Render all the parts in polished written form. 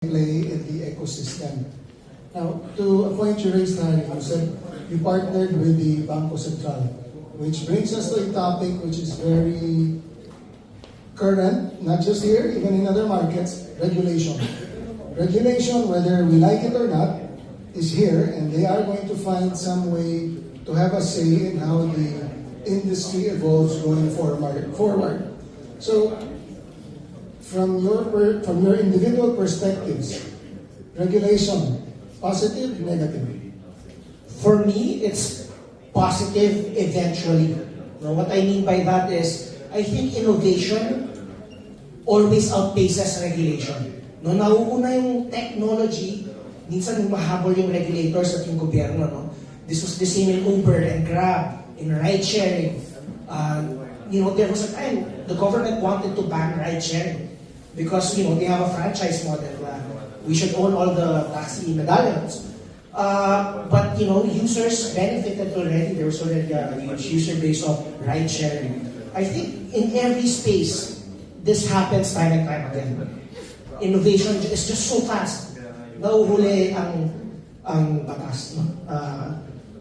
play in the ecosystem. Now, to a point you raised, Harry, you said you partnered with the Banco Central, which brings us to a topic which is very current, not just here, even in other markets, regulation. Regulation, whether we like it or not, is here, and they are going to find some way to have a say in how the industry evolves going forward. So, from your individual perspectives, regulation, positive, negative? For me, it's positive eventually. Now, what I mean by that is, I think innovation always outpaces regulation. No, nauuna yung technology, minsan humahabol yung regulators at yung gobyerno. No? This was the same in Uber and Grab, in ride sharing. There was a time the government wanted to ban ride sharing because they have a franchise model. We should own all the taxi medallions. But users benefited already. There was already a huge user base of ride sharing. I think in every space, this happens time and time again. Innovation is just so fast. Nauhuli ang batas. No?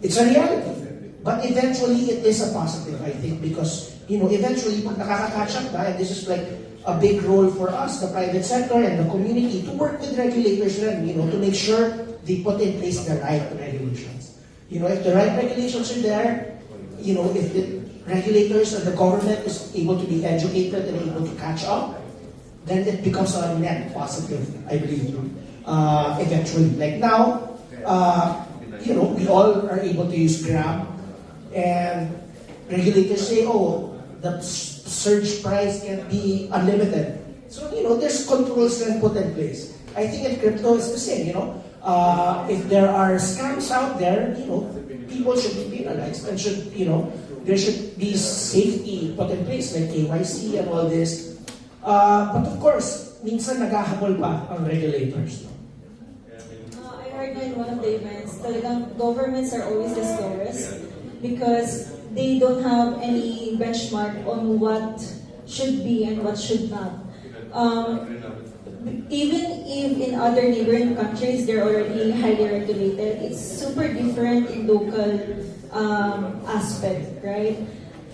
It's a reality. But eventually, it is a positive, I think, because, eventually, pag nakaka-catch up na, and this is like a big role for us, the private sector and the community, to work with regulators rin, to make sure they put in place the right regulations. If the right regulations are there, if the regulators and the government is able to be educated and able to catch up, then it becomes a net positive, I believe, eventually. Like now, we all are able to use Grab, and regulators say, the surge price can be unlimited. So, there's controls that put in place. I think in crypto it's the same, if there are scams out there, people should be penalized and there should be safety put in place like KYC and all this. But of course, minsan naghahabol pa ang regulators. I heard in one of the events, talagang governments are always the slowest because they don't have any benchmark on what should be and what should not. Even if in other neighboring countries they're already highly regulated, it's super different in local aspect, right?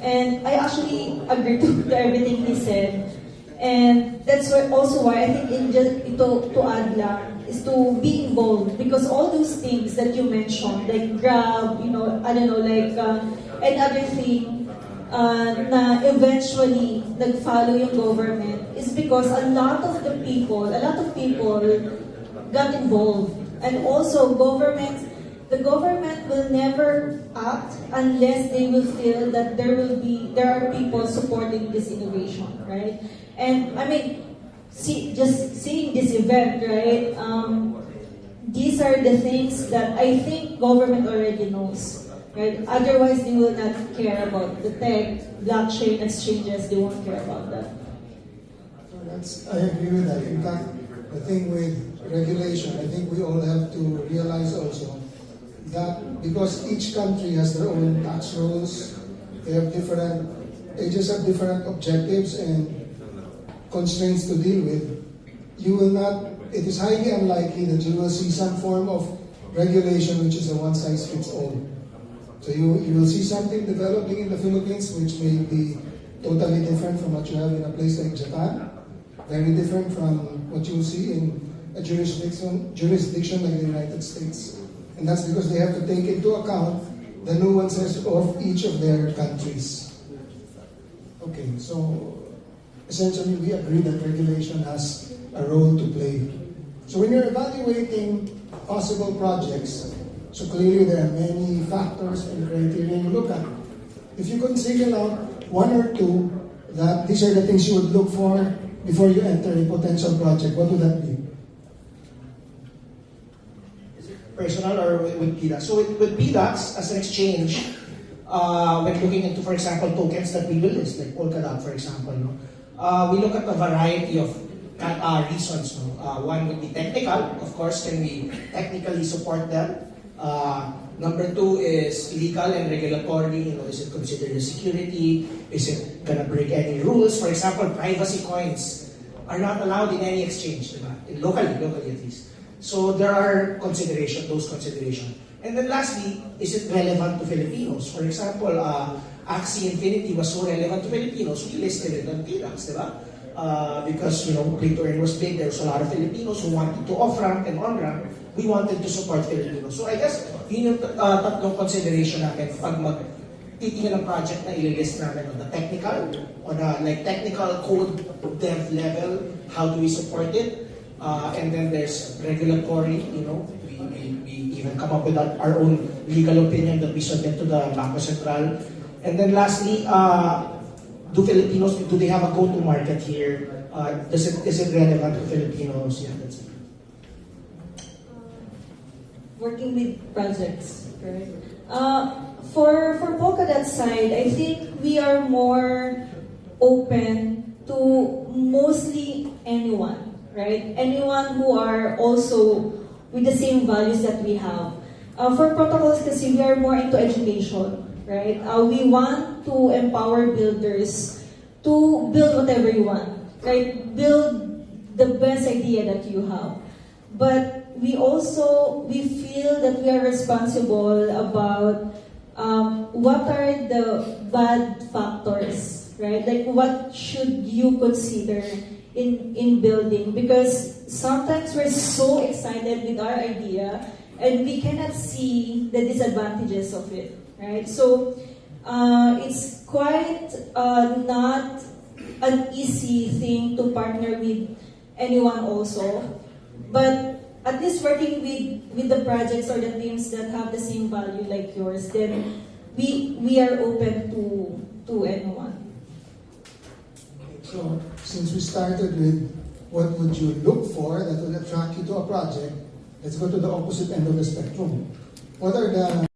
And I actually agree to everything he said. And that's also why I think to add lang is to be involved, because all those things that you mentioned, like Grab, and other thing na eventually nag-follow yung government is because a lot of people got involved. And also the government will never act unless they will feel that there are people supporting this innovation, right? And I mean, just seeing this event, right? These are the things that I think government already knows, right? Otherwise, they will not care about the tech, blockchain exchanges. They won't care about that. I agree with that. In fact, the thing with regulation, I think we all have to realize also that because each country has their own tax rules, they just have different objectives and constraints to deal with. It is highly unlikely that you will see some form of regulation which is a one-size-fits-all. So you will see something developing in the Philippines which may be totally different from what you have in a place like Japan, very different from what you will see in a jurisdiction like the United States. And that's because they have to take into account the nuances of each of their countries. Okay, so essentially we agree that regulation has a role to play. So when you're evaluating possible projects, so clearly there are many factors and criteria you look at. If you could single out one or two that these are the things you would look for before you enter a potential project, what would that be? Personal or with PDAX? So with PDAX as an exchange, when looking into, for example, tokens that we will list, like Polkadot, for example, we look at a variety of reasons. One would be technical, of course, can we technically support them? Number two is legal and regulatory. Is it considered a security? Is it gonna break any rules? For example, privacy coins. are not allowed in any exchange, diba? Locally at least. So there are those considerations. And then lastly, is it relevant to Filipinos? For example, Axie Infinity was so relevant to Filipinos, we listed it on TLAX, diba? Because, play to earn was big, there was a lot of Filipinos who wanted to off-ramp and on-ramp. We wanted to support Filipinos. So I guess, yun yung tatlong consideration natin pag titingnan ng project na ililist namin on the technical, on a technical code dev level, how do we support it? And then there's regulatory, we even come up with our own legal opinion that we submit to the Bangko Sentral. And then lastly, do they have a go-to-market here? Is it relevant to Filipinos? Yeah, that's it. Working with projects, right? For Polkadot side, I think we are more open to mostly anyone, right? Anyone who are also with the same values that we have. For protocols, kasi we are more into education, right? We want to empower builders to build whatever you want, right? Build the best idea that you have. But we feel that we are responsible about what are the bad factors, right? Like what should you consider in building? Because sometimes we're so excited with our idea and we cannot see the disadvantages of it, right? So it's quite not an easy thing to partner with anyone also. But at least working with the projects or the teams that have the same value like yours, then we are open to anyone. So, since we started with what would you look for that would attract you to a project, let's go to the opposite end of the spectrum. What are the